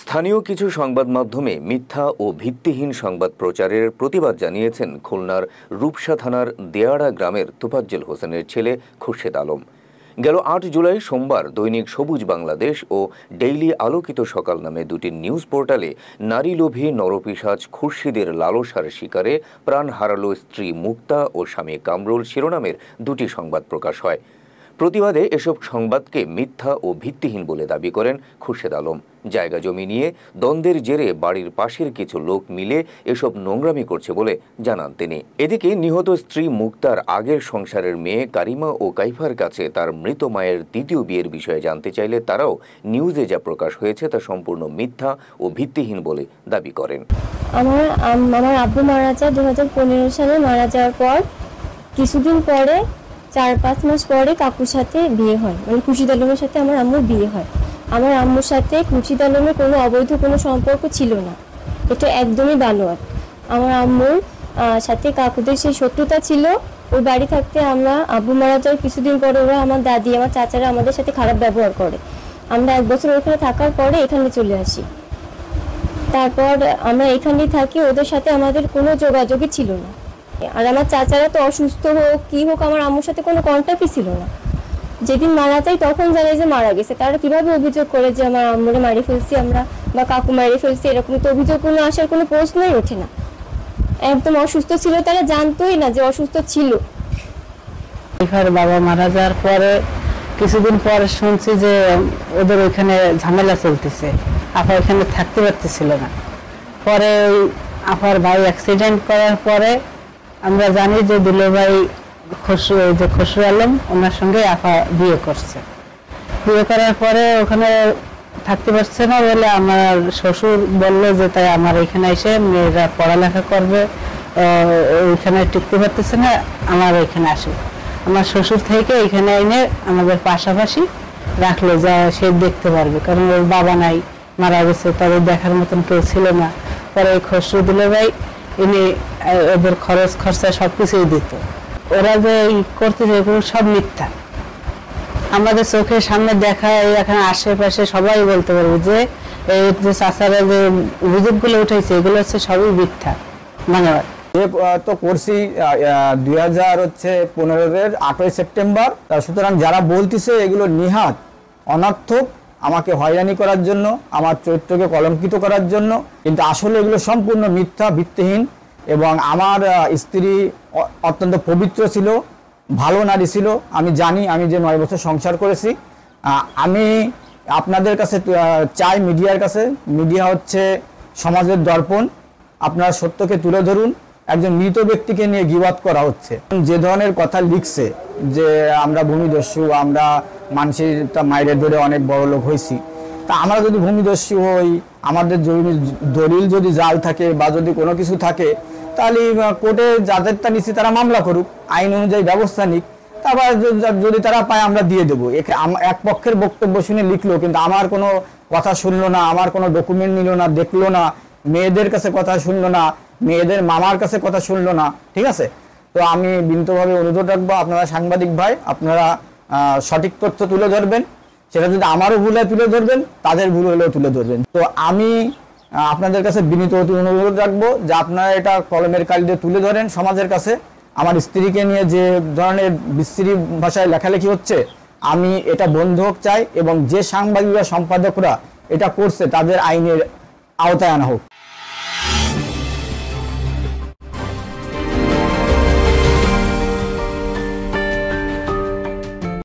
স্থানীয় কিছু সংবাদ মাধ্যমে মিথ্যা ও ভিত্তিহীন সংবাদ প্রচারের প্রতিবাদ জানিয়েছেন খুলনার রূপসা থানার দেয়াড়া গ্রামের তোফাজ্জল হোসেনের ছেলে খুরশেদ আলম। গেল ৮ জুলাই সোমবার দৈনিক সবুজ বাংলাদেশ ও ডেইলি আলোকিত সকাল নামে দুটি নিউজ পোর্টালে নারী লোভী নরপিশাচ খুরশিদের লালসার শিকারে প্রাণ হারালো স্ত্রী মুক্তা ও স্বামী কামরুল শিরোনামের দুটি সংবাদ প্রকাশ হয়। প্রতিবাদে এসব সংবাদকে মিথ্যা ও ভিত্তিহীন বলে দাবি করেন খুরশেদ আলম। জায়গা জমি নিয়ে দ্বন্দ্বের জেরে বাড়ির পাশের কিছু লোক মিলে এসব নোংরামি করছে বলে জানান তিনি। এদিকে নিহত স্ত্রী মুক্তার আগের সংসারের মেয়ে কারিমা ও কাইফার কাছে তার মৃত মায়ের দ্বিতীয় বিয়ের বিষয়ে জানতে চাইলে তারাও নিউজে যা প্রকাশ হয়েছে তা সম্পূর্ণ মিথ্যা ও ভিত্তিহীন বলে দাবি করেন। আমার আব্বু মারা যায় 2015 সালে। মারা যাওয়ার পর কিছুদিন পরে 4-5 মাস পরে কাকুর সাথে বিয়ে হয়, মানে খুরশিদ আলমের সাথে আমার আম্মুর বিয়ে হয়। আমার আম্মুর সাথে খুরশিদ আলমের কোনো অবৈধ কোনো সম্পর্ক ছিল না, এটা একদমই বানোয়াট। আমার আম্মুর সাথে কাকুদের সেই শত্রুতা ছিল। ওই বাড়ি থাকতে আমরা আব্বু মারা যাওয়ার কিছুদিন পরে ওরা আমার দাদি আমার চাচারা আমাদের সাথে খারাপ ব্যবহার করে। আমরা 1 বছর ওখানে থাকার পরে এখানে চলে আসি। তারপর আমরা এখানেই থাকি, ওদের সাথে আমাদের কোনো যোগাযোগই ছিল না। আর আমার চাচারা তো অসুস্থ হোক কি হোক আমার আম্মুর সাথে কোনো কন্ট্যাক্টই ছিল না। যেদিন মারা যায় তখন জানে যে মারা গেছে। তারা কিভাবে অভিযোগ করে যে আমার আম্মুরে মারি ফেলছি আমরা বা কাকু মারি ফেলছি, এরকম তো অভিযোগ কোনো আসার কোনো প্রশ্নই ওঠে না। একদম অসুস্থ ছিল, তারা জানতোই না যে অসুস্থ ছিল। বাবা মারা যাওয়ার পরে কিছুদিন পরে শুনছি যে ওদের ওইখানে ঝামেলা চলতেছে, আপা ওইখানে থাকতে পারতেছিল না। পরে আপার ভাই অ্যাক্সিডেন্ট করার পরে আমরা জানি যে দুলাভাই খসরু আলম ওনার সঙ্গে আপা বিয়ে করছে। বিয়ে করার পরে ওখানে থাকতে পারছে না বলে আমার শ্বশুর বললো যে তাই আমার এখানে এসে মেয়েরা পড়ালেখা করবে, ওইখানে টিকতে পারতেছে না, আমার ওইখানে আসে। আমার শ্বশুর থেকে এখানে এনে আমাদের পাশাপাশি রাখলো, যা সে দেখতে পারবে, কারণ ওর বাবা নাই, মারা গেছে, তাদের দেখার মতন কেউ ছিল না। পরে খসরু দুলাভাই ইনি ওদের খরচ খরচা সবকিছুই দিত। ওরা যে করতেছে এগুলো সব মিথ্যা। আমাদের চোখের সামনে দেখা, এখানে আশেপাশে সবাই বলতে পারবে যে এই যে চাচারা যে অভিযোগগুলো উঠেছে এগুলো হচ্ছে সবই মিথ্যা। ধন্যবাদ। তো করছি 2015-এর 8ই সেপ্টেম্বর। সুতরাং যারা বলতেছে এগুলো নিহাত অনর্থক, আমাকে হয়রানি করার জন্য, আমার চরিত্রকে কলঙ্কিত করার জন্য, কিন্তু আসলে এগুলো সম্পূর্ণ মিথ্যা, ভিত্তিহীন। এবং আমার স্ত্রী অত্যন্ত পবিত্র ছিল, ভালো নারী ছিল। আমি জানি, আমি যে 9 বছর সংসার করেছি। আমি আপনাদের কাছে চাই, মিডিয়ার কাছে, মিডিয়া হচ্ছে সমাজের দর্পণ, আপনারা সত্যকে তুলে ধরুন। একজন মৃত ব্যক্তিকে নিয়ে গিবত করা হচ্ছে। যে ধরনের কথা লিখছে যে আমরা ভূমিদস্যু, আমরা মানুষের মাইরে ধরে অনেক বড় লোক হয়েছি, তা আমরা যদি ভূমিদস্যু হই, আমাদের দলিল যদি জাল থাকে বা যদি কোনো কিছু থাকে, তাহলে কোর্টে যাদেরটা নিচ্ছি তারা মামলা করুক, আইন অনুযায়ী ব্যবস্থা নিক। তারপর যদি তারা পায় আমরা দিয়ে দেবো। এক পক্ষের বক্তব্য শুনে লিখলো, কিন্তু আমার কোনো কথা শুনলো না, আমার কোনো ডকুমেন্ট নিল না, দেখলো না, মেয়েদের কাছে কথা শুনলো না, মেয়েদের মামার কাছে কথা শুনলো না। ঠিক আছে, তো আমি বিনীতভাবে অনুরোধ রাখবো, আপনারা সাংবাদিক ভাই, আপনারা সঠিক তথ্য তুলে ধরবেন। সেটা যদি আমারও ভুল হয় তুলে ধরবেন, তাদের ভুল হলেও তুলে ধরবেন। তো আমি আপনাদের কাছে বিনীত অনুরোধ রাখবো যে আপনারা এটা কলমের কালি দিয়ে তুলে ধরেন সমাজের কাছে। আমার স্ত্রীকে নিয়ে যে ধরনের বিশ্রী ভাষায় লেখালেখি হচ্ছে, আমি এটা বন্ধ হোক চাই, এবং যে সাংবাদিক বা সম্পাদকরা এটা করছে তাদের আইনের আওতায় আনা হোক।